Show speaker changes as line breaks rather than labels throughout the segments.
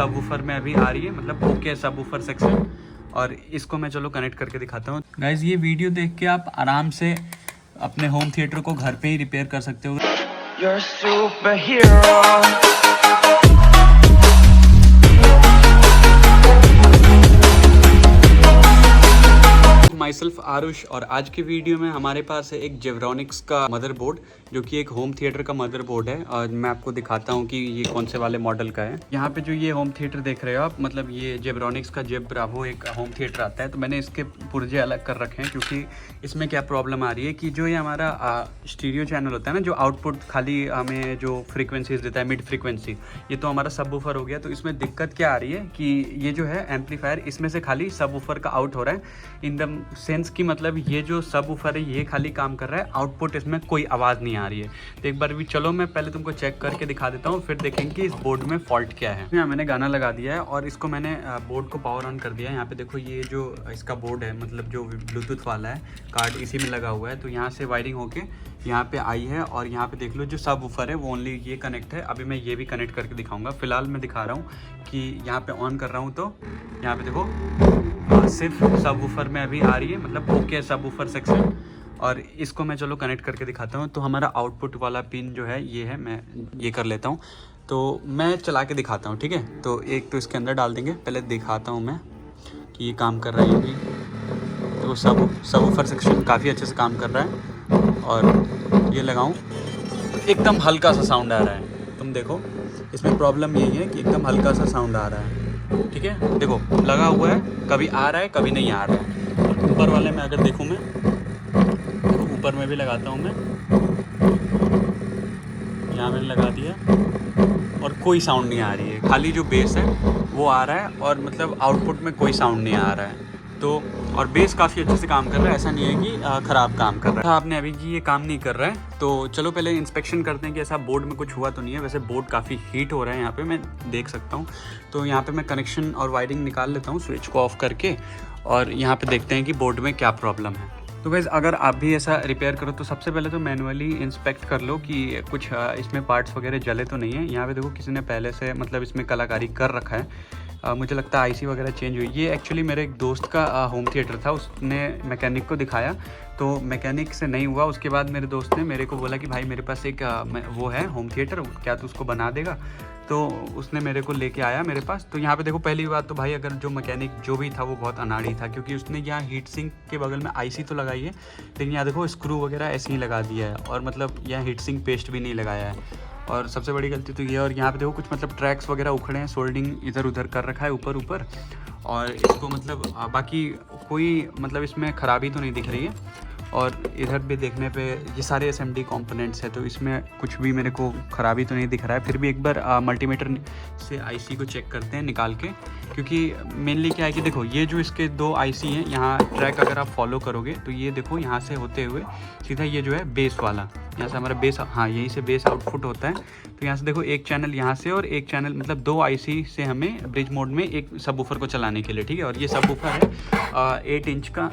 Subwoofer में अभी आ रही है, मतलब ओके सबवूफर सेक्शन। और इसको मैं चलो कनेक्ट करके दिखाता हूँ। गाइज ये वीडियो देख के आप आराम से अपने होम थिएटर को घर पे ही रिपेयर कर सकते हो। You're a superhero. My self Aarush, और आज की वीडियो में हमारे पास है एक जेब्रॉनिक्स का मदरबोर्ड, जो कि एक होम थिएटर का मदरबोर्ड है। और मैं आपको दिखाता हूँ कि ये कौन से वाले मॉडल का है। यहाँ पे जो ये होम थिएटर देख रहे हो आप, मतलब ये जेब्रॉनिक्स का जेब ब्रावो एक होम थिएटर आता है। तो मैंने इसके पुर्जे अलग कर रखे हैं, क्योंकि इसमें क्या प्रॉब्लम आ रही है कि जो ये हमारा स्टीरियो चैनल होता है ना, जो आउटपुट खाली हमें जो फ्रीक्वेंसीज देता है, मिड फ्रीक्वेंसी, ये तो हमारा सबवूफर हो गया। तो इसमें दिक्कत क्या आ रही है कि ये जो है एम्पलीफायर, इसमें से खाली सबवूफर का आउट हो रहा है इन द सेंस की, मतलब ये जो सबवूफर है ये खाली काम कर रहा है, आउटपुट इसमें कोई आवाज़ नहीं आ रही है। तो एक बार भी चलो मैं पहले तुमको चेक करके दिखा देता हूँ, फिर देखेंगे कि इस बोर्ड में फॉल्ट क्या है। यहाँ मैंने गाना लगा दिया है और इसको मैंने बोर्ड को पावर ऑन कर दिया है। यहाँ पे देखो ये जो इसका बोर्ड है, मतलब जो ब्लूटूथ वाला है, कार्ड इसी में लगा हुआ है। तो यहाँ से वायरिंग होके यहाँ पे आई है, और यहाँ पे देख लो जो सबवूफर है वो ओनली ये कनेक्ट है। अभी मैं ये भी कनेक्ट करके दिखाऊंगा। फिलहाल मैं दिखा रहा हूँ कि यहाँ पे ऑन कर रहा हूँ, तो यहाँ पे देखो सिर्फ सबवूफर में अभी आ रही है, मतलब ओके सबवूफर सेक्शन। और इसको मैं चलो कनेक्ट करके दिखाता हूँ। तो हमारा आउटपुट वाला पिन जो है ये है, मैं ये कर लेता हूँ। तो मैं चला के दिखाता हूँ, ठीक है। तो एक तो इसके अंदर डाल देंगे, पहले दिखाता हूँ मैं कि ये काम कर रहा है। ये भी तो सबवूफर सेक्शन काफ़ी अच्छे से काम कर रहा है। और ये लगाऊं तो एकदम हल्का सा साउंड आ रहा है। तुम देखो इसमें प्रॉब्लम यही है कि एकदम हल्का सा साउंड आ रहा है, ठीक है। देखो लगा हुआ है, कभी आ रहा है कभी नहीं आ रहा है। और ऊपर वाले में अगर देखूं मैं, तो ऊपर में भी लगाता हूं मैं, यहाँ मैंने लगा दिया और कोई साउंड नहीं आ रही है, खाली जो बेस है वो आ रहा है, और मतलब आउटपुट में कोई साउंड नहीं आ रहा है। तो और बेस काफ़ी अच्छे से काम कर रहा है, ऐसा नहीं है कि ख़राब काम कर रहा है। आपने अभी जी ये काम नहीं कर रहा है, तो चलो पहले इंस्पेक्शन करते हैं कि ऐसा बोर्ड में कुछ हुआ तो नहीं है। वैसे बोर्ड काफ़ी हीट हो रहा है, यहाँ पे मैं देख सकता हूँ। तो यहाँ पे मैं कनेक्शन और वायरिंग निकाल लेता हूँ स्विच को ऑफ करके, और यहाँ पे देखते हैं कि बोर्ड में क्या प्रॉब्लम है। तो गाइस अगर आप भी ऐसा रिपेयर करो तो सबसे पहले तो मैनुअली इंस्पेक्ट कर लो कि कुछ इसमें पार्ट्स वगैरह जले तो नहीं है। यहाँ पे देखो किसी ने पहले से मतलब इसमें कलाकारी कर रखा है। मुझे लगता है आईसी वगैरह चेंज हुई। ये एक्चुअली मेरे एक दोस्त का होम थिएटर था, उसने मैकेनिक को दिखाया तो मैकेनिक से नहीं हुआ। उसके बाद मेरे दोस्त ने मेरे को बोला कि भाई मेरे पास एक वो है होम थिएटर, क्या तू उसको बना देगा। तो उसने मेरे को लेके आया मेरे पास। तो यहाँ पे देखो पहली बात तो भाई, अगर जो मैकेनिक जो भी था वो बहुत अनाड़ी था, क्योंकि उसने यहाँ हीट सिंक के बगल में आईसी तो लगाई है, लेकिन यहाँ देखो स्क्रू वगैरह ऐसे ही लगा दिया है, और मतलब यहाँ हीट सिंक पेस्ट भी नहीं लगाया है। और सबसे बड़ी गलती तो ये। और यहाँ पे देखो कुछ मतलब ट्रैक्स वगैरह उखड़े हैं, सोल्डिंग इधर उधर कर रखा है ऊपर ऊपर। और इसको मतलब बाकी कोई मतलब इसमें ख़राबी तो नहीं दिख रही है। और इधर भी देखने पे ये सारे एसएमडी कंपोनेंट्स है, तो इसमें कुछ भी मेरे को ख़राबी तो नहीं दिख रहा है। फिर भी एक बार मल्टीमीटर से आईसी को चेक करते हैं निकाल के, क्योंकि मेनली क्या है कि देखो ये जो इसके दो आईसी हैं, यहाँ ट्रैक अगर आप फॉलो करोगे तो ये देखो यहाँ से होते हुए सीधा ये जो है बेस वाला, यहाँ से हमारा बेस, हाँ यहीं से बेस आउटपुट होता है। तो यहाँ से देखो एक चैनल यहाँ से और एक चैनल, मतलब दो आईसी से हमें ब्रिज मोड में एक सबवूफर को चलाने के लिए, ठीक है। और ये सबवूफर है 8 इंच का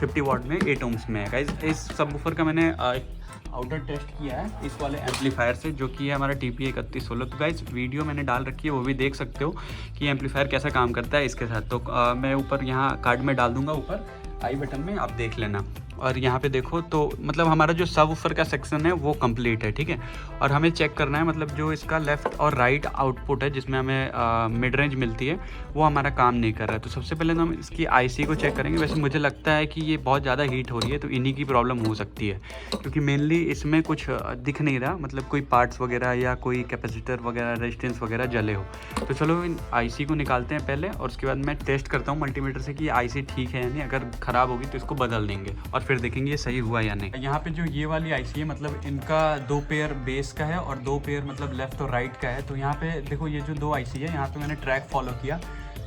50 वाट में 8 ओम्स में है गाइज। इस सबवूफर का मैंने आउटर टेस्ट किया है इस वाले एम्पलीफायर से, जो कि है हमारा TPA 3116। तो गाइज वीडियो मैंने डाल रखी है, वो भी देख सकते हो कि एम्पलीफायर कैसा काम करता है इसके साथ। तो मैं ऊपर यहाँ कार्ड में डाल दूँगा, ऊपर आई बटन में आप देख लेना। और यहाँ पे देखो तो मतलब हमारा जो सबवूफर का सेक्शन है वो कंप्लीट है, ठीक है। और हमें चेक करना है मतलब जो इसका लेफ़्ट और राइट आउटपुट है, जिसमें हमें मिड रेंज मिलती है, वो हमारा काम नहीं कर रहा है। तो सबसे पहले तो हम इसकी आईसी को चेक करेंगे। वैसे मुझे लगता है कि ये बहुत ज़्यादा हीट हो रही है, तो इन्हीं की प्रॉब्लम हो सकती है, क्योंकि मेनली इसमें कुछ दिख नहीं रहा, मतलब कोई पार्ट्स वगैरह या कोई कैपेसिटर वगैरह रेजिस्टेंस वगैरह जले हो। तो चलो इन आईसी को निकालते हैं पहले, और उसके बाद मैं टेस्ट करता हूँ मल्टीमीटर से कि आईसी ठीक है या नहीं। अगर ख़राब होगी तो इसको बदल देंगे और फिर देखेंगे ये सही हुआ या नहीं। यहाँ पे जो ये वाली आईसी है, मतलब इनका 2 पेयर बेस का है और 2 पेयर मतलब लेफ्ट और राइट का है। तो यहाँ पे देखो ये जो 2 आईसी है, यहाँ पे मैंने ट्रैक फॉलो किया,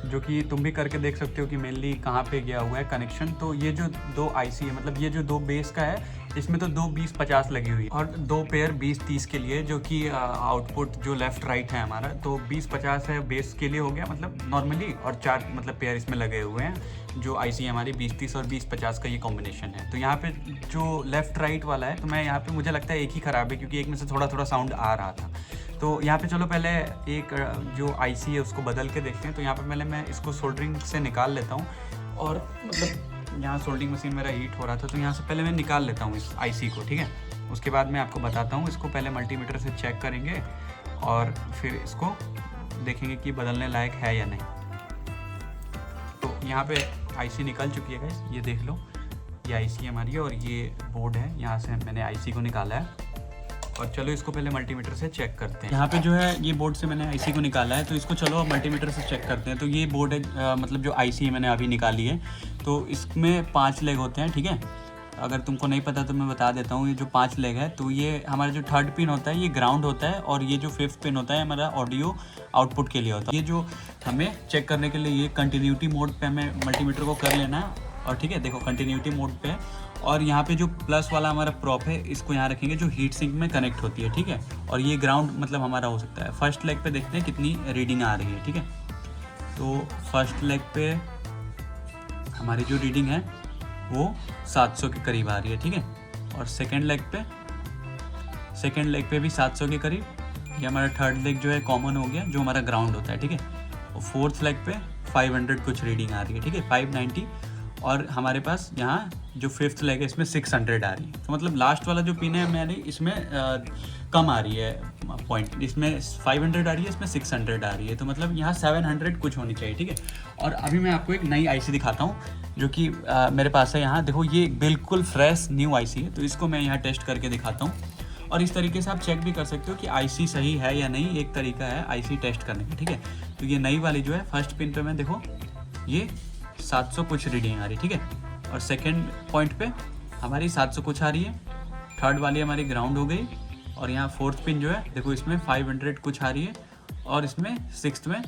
जो कि तुम भी करके देख सकते हो कि मेनली कहाँ पे गया हुआ है कनेक्शन। तो ये जो 2 आईसी है, मतलब ये जो 2 बेस का है, इसमें तो 2 20-50 लगी हुई है, और 2 पेयर 20-30 के लिए, जो कि आउटपुट जो लेफ्ट राइट है हमारा, तो 20-50 है बेस के लिए हो गया मतलब नॉर्मली, और 4 मतलब पेयर इसमें लगे हुए हैं। जो आईसी हमारी 20-30 और 20-50 का ये कॉम्बिनेशन है। तो यहाँ पे जो लेफ्ट राइट वाला है, तो मैं यहाँ पे मुझे लगता है एक ही ख़राब है, क्योंकि एक में से थोड़ा थोड़ा साउंड आ रहा था। तो यहाँ पे चलो पहले एक जो आईसी है उसको बदल के देखते हैं। तो यहाँ पे पहले मैं इसको सोल्डरिंग से निकाल लेता हूँ, और मतलब यहाँ सोल्डरिंग मशीन मेरा हीट हो रहा था तो यहाँ से पहले मैं निकाल लेता हूँ इस आईसी को, ठीक है। उसके बाद मैं आपको बताता हूँ। इसको पहले मल्टीमीटर से चेक करेंगे और फिर इसको देखेंगे कि बदलने लायक है या नहीं। तो यहाँ पे आईसी निकल चुकी है गाइस, ये देख लो, ये आईसी हमारी है और ये बोर्ड है, यहाँ से मैंने आईसी को निकाला है। और चलो इसको पहले मल्टीमीटर से चेक करते हैं। यहाँ पे जो है ये बोर्ड से मैंने आईसी को निकाला है, तो इसको चलो अब मल्टीमीटर से चेक करते हैं। तो ये बोर्ड है, मतलब जो आईसी मैंने अभी निकाली है, तो इसमें 5 लेग होते हैं, ठीक है। अगर तुमको नहीं पता तो मैं बता देता हूँ। ये जो 5 लेग है, तो ये हमारा जो 3rd पिन होता है ये ग्राउंड होता है, और ये जो 5th पिन होता है हमारा ऑडियो आउटपुट के लिए होता है। ये जो हमें चेक करने के लिए ये कंटिन्यूटी मोड पे हमें मल्टीमीटर को कर लेना है, और ठीक है देखो कंटिन्यूटी मोड पे है। और यहाँ पे जो प्लस वाला हमारा प्रॉप है इसको यहाँ रखेंगे जो हीट सिंक में कनेक्ट होती है, ठीक है। और ये ग्राउंड मतलब हमारा हो सकता है। फर्स्ट लेग पे देखते हैं कितनी रीडिंग आ रही है, ठीक है। तो फर्स्ट लेग पे हमारी जो रीडिंग है वो 700 के करीब आ रही है, ठीक है। और सेकेंड लेग पे भी 700 के करीब। ये हमारा 3rd लेग जो है कॉमन हो गया, जो हमारा ग्राउंड होता है, ठीक है। और 4th लेग पे 500 कुछ रीडिंग आ रही है, ठीक है, 590। और हमारे पास यहाँ जो 5th लेग है इसमें 600 आ रही है। तो मतलब लास्ट वाला जो पिन है मेरी इसमें कम आ रही है पॉइंट, इसमें 500 आ रही है, इसमें 600 आ रही है। तो मतलब यहाँ 700 कुछ होनी चाहिए, ठीक है। और अभी मैं आपको एक नई आईसी दिखाता हूँ जो कि मेरे पास है। यहाँ देखो ये बिल्कुल फ्रेश न्यू आईसी है, तो इसको मैं यहाँ टेस्ट करके दिखाता हूँ। और इस तरीके से आप चेक भी कर सकते हो कि आईसी सही है या नहीं, एक तरीका है आईसी टेस्ट करने का, ठीक है। तो ये नई वाली जो है फर्स्ट पिन पे मैं देखो ये 700 कुछ रीडिंग आ रही है, ठीक है। और सेकेंड पॉइंट पे हमारी 700 कुछ आ रही है। 3rd वाली हमारी ग्राउंड हो गई। और यहाँ 4th पिन जो है देखो इसमें 500 कुछ आ रही है, और इसमें 6th में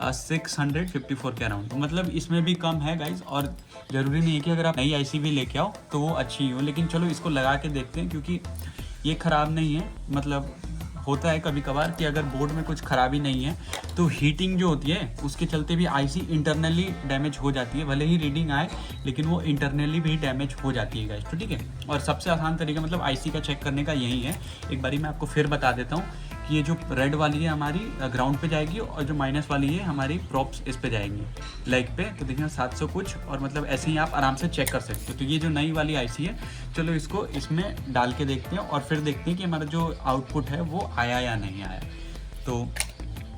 654 के अराउंड। तो मतलब इसमें भी कम है गाइज। और ज़रूरी नहीं है कि अगर आप नई आईसी भी लेके आओ तो वो अच्छी हो, लेकिन चलो इसको लगा के देखते हैं, क्योंकि ये ख़राब नहीं है। मतलब होता है कभी कभार कि अगर बोर्ड में कुछ ख़राबी नहीं है तो हीटिंग जो होती है उसके चलते भी आईसी इंटरनली डैमेज हो जाती है। भले ही रीडिंग आए लेकिन वो इंटरनली भी डैमेज हो जाती है गाइस, तो ठीक है। और सबसे आसान तरीका मतलब आईसी का चेक करने का यही है। एक बारी मैं आपको फिर बता देता हूँ कि ये जो रेड वाली है हमारी ग्राउंड पे जाएगी, और जो माइनस वाली है हमारी प्रॉप्स इस पे जाएंगी लेग पे। तो देखिए 700 कुछ, और मतलब ऐसे ही आप आराम से चेक कर सकते हो। तो ये जो नई वाली आईसी है, चलो इसको इसमें डाल के देखते हैं और फिर देखते हैं कि हमारा जो आउटपुट है वो आया या नहीं आया। तो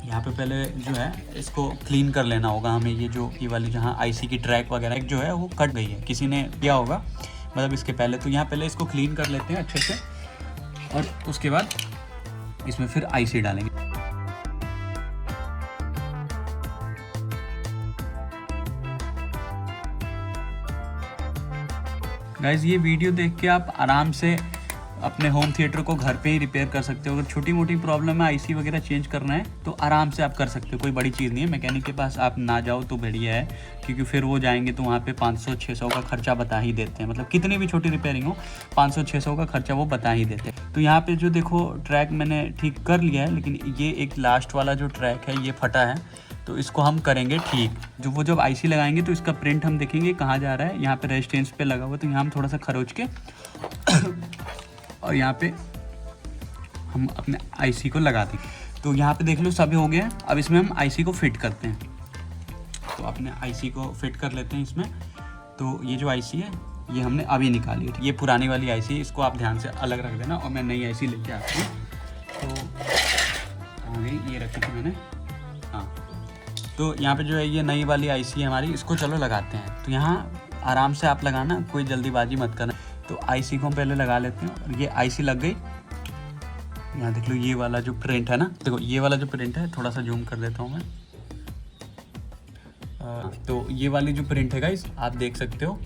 यहाँ पे पहले जो है इसको क्लीन कर लेना होगा हमें। ये वाली जहाँ आईसी की ट्रैक वगैरह जो है वो कट गई है, किसी ने किया होगा मतलब इसके पहले। तो यहाँ पहले इसको क्लीन कर लेते हैं अच्छे से, और उसके बाद इसमें फिर आईसी डालेंगे। गाइज ये वीडियो देख के आप आराम से अपने होम थिएटर को घर पे ही रिपेयर कर सकते हो। अगर छोटी मोटी प्रॉब्लम है आईसी वगैरह चेंज करना है तो आराम से आप कर सकते हो, कोई बड़ी चीज़ नहीं है। मैकेनिक के पास आप ना जाओ तो बढ़िया है, क्योंकि फिर वो जाएंगे तो वहाँ पे 500-600 का खर्चा बता ही देते हैं। मतलब कितनी भी छोटी रिपेयरिंग हो 500-600 का खर्चा वो बता ही देते हैं। तो यहाँ पे जो देखो ट्रैक मैंने ठीक कर लिया है, लेकिन ये एक लास्ट वाला जो ट्रैक है ये फटा है, तो इसको हम करेंगे ठीक। जब आईसी लगाएंगे तो इसका प्रिंट हम देखेंगे कहाँ जा रहा है। यहाँ पे रेजिस्टेंस पे लगा हुआ, तो यहाँ हम थोड़ा सा खरोच के और यहाँ पे हम अपने आईसी को लगा देंगे। तो यहाँ पे देख लो सभी हो गया है। अब इसमें हम आईसी को फिट करते हैं। तो अपने आईसी को फिट कर लेते हैं इसमें। तो ये जो आईसी है ये हमने अभी निकाली है, ये पुरानी वाली आईसी है, इसको आप ध्यान से अलग रख देना। और मैं नई आईसी लेके आती हूँ। तो आ गई, ये रखी थी मैंने, हाँ। तो यहाँ पे जो है ये नई वाली आईसी है हमारी, इसको चलो लगाते हैं। तो यहाँ आराम से आप लगाना, कोई जल्दीबाजी मत करना। तो आईसी को हम पहले लगा लेते हैं। और ये आईसी लग गई। यहाँ देख लो ये वाला जो प्रिंट है ना, देखो ये वाला जो प्रिंट है, थोड़ा सा जूम कर देता हूँ मैं। तो ये वाली जो प्रिंट है गाइस आप देख सकते हो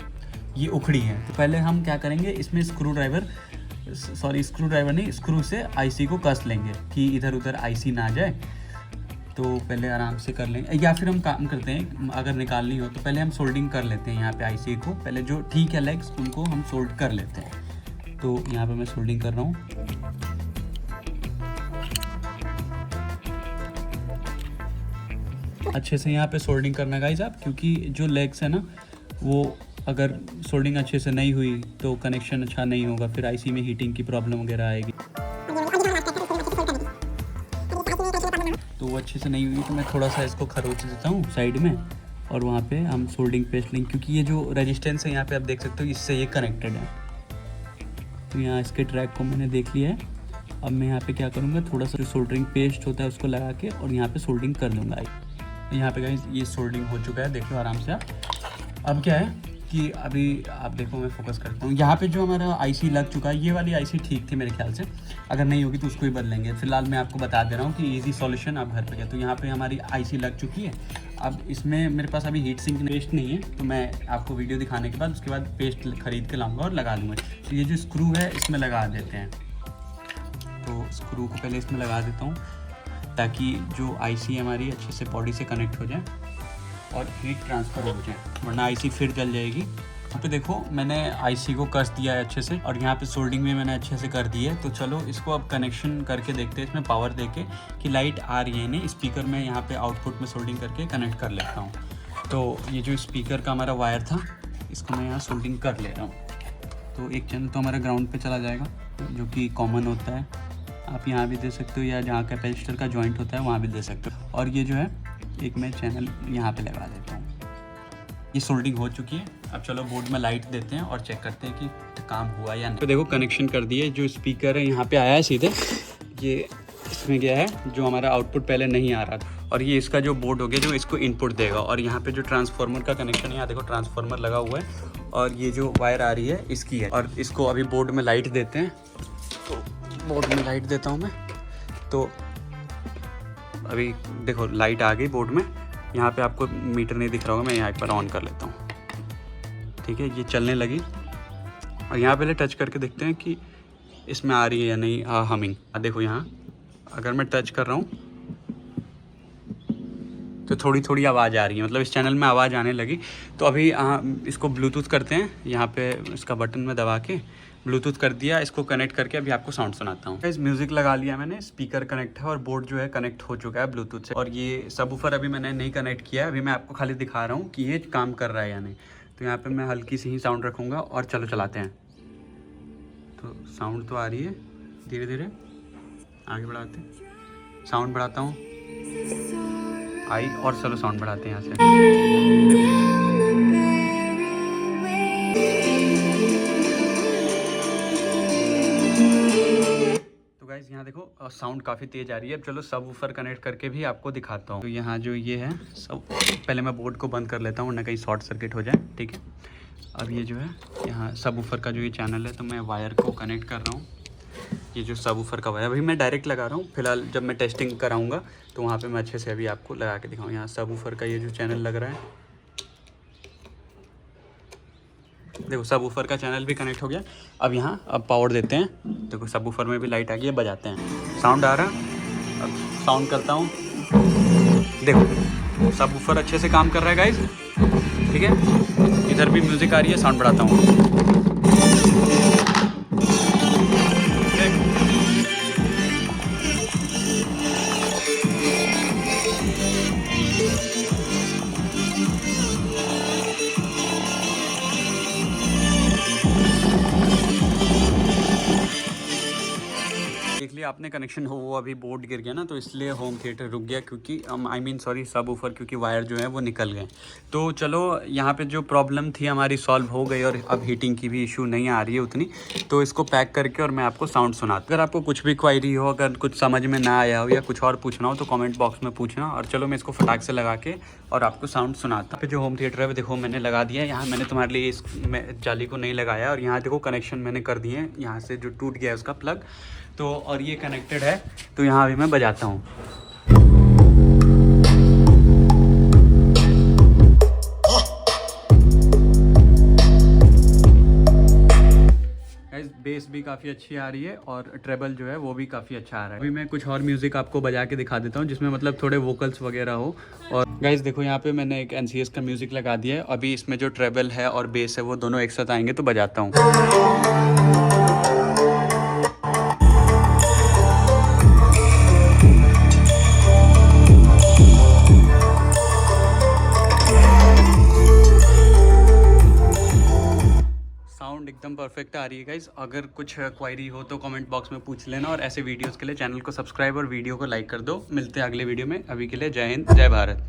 ये उखड़ी है। तो पहले हम क्या करेंगे, इसमें स्क्रू ड्राइवर नहीं, स्क्रू से आईसी को कस लेंगे कि इधर उधर आईसी ना जाए। तो पहले आराम से कर लेंगे, या फिर हम काम करते हैं अगर निकालनी हो तो पहले हम सोल्डिंग कर लेते हैं। यहाँ पे आईसी को पहले जो ठीक है लेग्स उनको हम सोल्ड कर लेते हैं। तो यहाँ पे मैं सोल्डिंग कर रहा हूँ। अच्छे से यहाँ पे सोल्डिंग करना गाइस आप, क्योंकि जो लेग्स है ना वो अगर सोल्डिंग अच्छे से नहीं हुई तो कनेक्शन अच्छा नहीं होगा, फिर आईसी में हीटिंग की प्रॉब्लम वगैरह आएगी। वो अच्छे से नहीं हुई तो मैं थोड़ा सा इसको खरोच देता हूँ साइड में, और वहाँ पे हम सोल्डरिंग पेस्ट लेंगे, क्योंकि ये जो रेजिस्टेंस है यहाँ पे आप देख सकते हो इससे ये कनेक्टेड है। तो यहाँ इसके ट्रैक को मैंने देख लिया है। अब मैं यहाँ पे क्या करूँगा, थोड़ा सा जो सोल्डरिंग पेस्ट होता है उसको लगा के और यहाँ पे सोल्डरिंग कर लूँगा। यहाँ पे गाइस ये सोल्डरिंग हो चुका है, देख लो आराम से आप। अब क्या है कि अभी आप देखो, मैं फोकस करता हूँ यहाँ पे जो हमारा आईसी लग चुका है। ये वाली आईसी ठीक थी मेरे ख्याल से, अगर नहीं होगी तो उसको ही बदलेंगे। फिलहाल मैं आपको बता दे रहा हूँ कि इजी सॉल्यूशन आप घर पे गए। तो यहाँ पे हमारी आईसी लग चुकी है। अब इसमें मेरे पास अभी हीट सिंक पेस्ट नहीं है, तो मैं आपको वीडियो दिखाने के बाद उसके बाद पेस्ट खरीद के लाऊंगा और लगा लूँगा। तो ये जो स्क्रू है इसमें लगा देते हैं। तो स्क्रू को पहले इसमें लगा देता हूँ ताकि जो आईसी हमारी अच्छे से बॉडी से कनेक्ट हो जाए और हीट ट्रांसफ़र हो जाए, वरना आईसी फिर जल जाएगी। यहाँ पे देखो मैंने आईसी को कस दिया है अच्छे से, और यहाँ पे सोल्डरिंग भी मैंने अच्छे से कर दी है। तो चलो इसको अब कनेक्शन करके देखते हैं इसमें पावर देके कि लाइट आ रही है नहीं। स्पीकर में यहाँ पे आउटपुट में सोल्डरिंग करके कनेक्ट कर लेता हूँ। तो ये जो स्पीकर का हमारा वायर था इसको मैं यहाँ सोल्डरिंग कर ले रहा हूँ। तो एक चैनल तो हमारा ग्राउंड पर चला जाएगा जो कि कॉमन होता है, आप यहाँ भी दे सकते हो, या जहाँ कैपेसिटर का जॉइंट होता है वहाँ भी दे सकते हो। और ये जो है एक मैं चैनल यहाँ पे लगा देता हूँ। ये सोल्डरिंग हो चुकी है। अब चलो बोर्ड में लाइट देते हैं और चेक करते हैं कि काम हुआ या नहीं। तो देखो कनेक्शन कर दिए, जो स्पीकर है यहाँ पे आया है सीधे, ये इसमें गया है जो हमारा आउटपुट पहले नहीं आ रहा था, और ये इसका जो बोर्ड हो गया जो इसको इनपुट देगा। और यहाँ पे जो ट्रांसफार्मर का कनेक्शन है, यहाँ देखो ट्रांसफार्मर लगा हुआ है, और ये जो वायर आ रही है इसकी है। और इसको अभी बोर्ड में लाइट देते हैं। तो बोर्ड में लाइट देता हूँ मैं। तो अभी देखो लाइट आ गई बोर्ड में। यहाँ पे आपको मीटर नहीं दिख रहा होगा, मैं यहाँ एक बार ऑन कर लेता हूँ। ठीक है, ये चलने लगी। और यहाँ पहले टच करके देखते हैं कि इसमें आ रही है या नहीं हमिंग। देखो यहाँ अगर मैं टच कर रहा हूँ तो थोड़ी थोड़ी आवाज़ आ रही है, मतलब इस चैनल में आवाज़ आने लगी। तो अभी इसको ब्लूटूथ करते हैं। यहाँ पे इसका बटन में दबा के ब्लूटूथ कर दिया, इसको कनेक्ट करके अभी आपको साउंड सुनाता हूँ। इस म्यूज़िक लगा लिया मैंने, स्पीकर कनेक्ट है और बोर्ड जो है कनेक्ट हो चुका है ब्लूटूथ से। और ये सबवूफर अभी मैंने नहीं कनेक्ट किया है, अभी मैं आपको खाली दिखा रहा हूँ कि ये काम कर रहा है या नहीं। तो यहाँ पे मैं हल्की सी ही साउंड रखूँगा और चलो चलाते हैं। तो साउंड तो आ रही है, धीरे धीरे आगे बढ़ाते हैं। साउंड बढ़ाता हूँ, आई, और चलो साउंड बढ़ाते हैं यहाँ से। गाइस यहाँ देखो साउंड काफ़ी तेज़ आ रही है। अब चलो सबवूफर कनेक्ट करके भी आपको दिखाता हूँ। तो यहाँ जो ये है सब, पहले मैं बोर्ड को बंद कर लेता हूँ वरना कहीं शॉर्ट सर्किट हो जाए। ठीक है, अब ये जो है यहाँ सबवूफर का जो ये चैनल है, तो मैं वायर को कनेक्ट कर रहा हूँ। ये जो सबवूफर का वायर अभी मैं डायरेक्ट लगा रहा हूँ। फिलहाल जब मैं टेस्टिंग कराऊँगा तो वहाँ पर मैं अच्छे से अभी आपको लगा के दिखाऊँ। यहाँ सबवूफर का ये जो चैनल लग रहा है, देखो सबवूफर का चैनल भी कनेक्ट हो गया। अब यहाँ अब पावर देते हैं। देखो सबवूफर में भी लाइट आ गई है, बजाते हैं। साउंड आ रहा, अब साउंड करता हूँ। देखो सबवूफर अच्छे से काम कर रहा है गाइस। ठीक है, इधर भी म्यूज़िक आ रही है, साउंड बढ़ाता हूँ। देख लिया आपने कनेक्शन हो, वो अभी बोर्ड गिर गया ना, तो इसलिए होम थिएटर रुक गया, क्योंकि सॉरी सबवूफर, क्योंकि वायर जो है वो निकल गए। तो चलो यहाँ पे जो प्रॉब्लम थी हमारी सॉल्व हो गई, और अब हीटिंग की भी इशू नहीं आ रही है उतनी। तो इसको पैक करके और मैं आपको साउंड सुनाता। अगर आपको कुछ भी क्वायरी हो, अगर कुछ समझ में ना आया हो या कुछ और पूछना हो तो कॉमेंट बॉक्स में पूछना। और चलो मैं इसको फटाक से लगा के और आपको साउंड सुनाता। फिर जो होम थिएटर है देखो मैंने लगा दिया है। यहाँ मैंने तुम्हारे लिए इस जाली को नहीं लगाया, और यहाँ देखो कनेक्शन मैंने कर दिए हैं। यहाँ से जो टूट गया है उसका प्लग, तो और ये कनेक्टेड है। तो यहाँ अभी मैं बजाता हूँ। बेस भी काफ़ी अच्छी आ रही है और ट्रेबल जो है वो भी काफ़ी अच्छा आ रहा है। अभी मैं कुछ और म्यूज़िक आपको बजा के दिखा देता हूँ जिसमें मतलब थोड़े वोकल्स वगैरह हो। और गाइस देखो यहाँ पे मैंने एक NCS का म्यूज़िक लगा दिया है। अभी इसमें जो ट्रेबल है और बेस है वो दोनों एक साथ आएंगे, तो बजाता हूँ। एकदम परफेक्ट आ रही है गाइज। अगर कुछ क्वायरी हो तो कमेंट बॉक्स में पूछ लेना, और ऐसे वीडियोस के लिए चैनल को सब्सक्राइब और वीडियो को लाइक कर दो। मिलते हैं अगले वीडियो में, अभी के लिए जय हिंद जय भारत।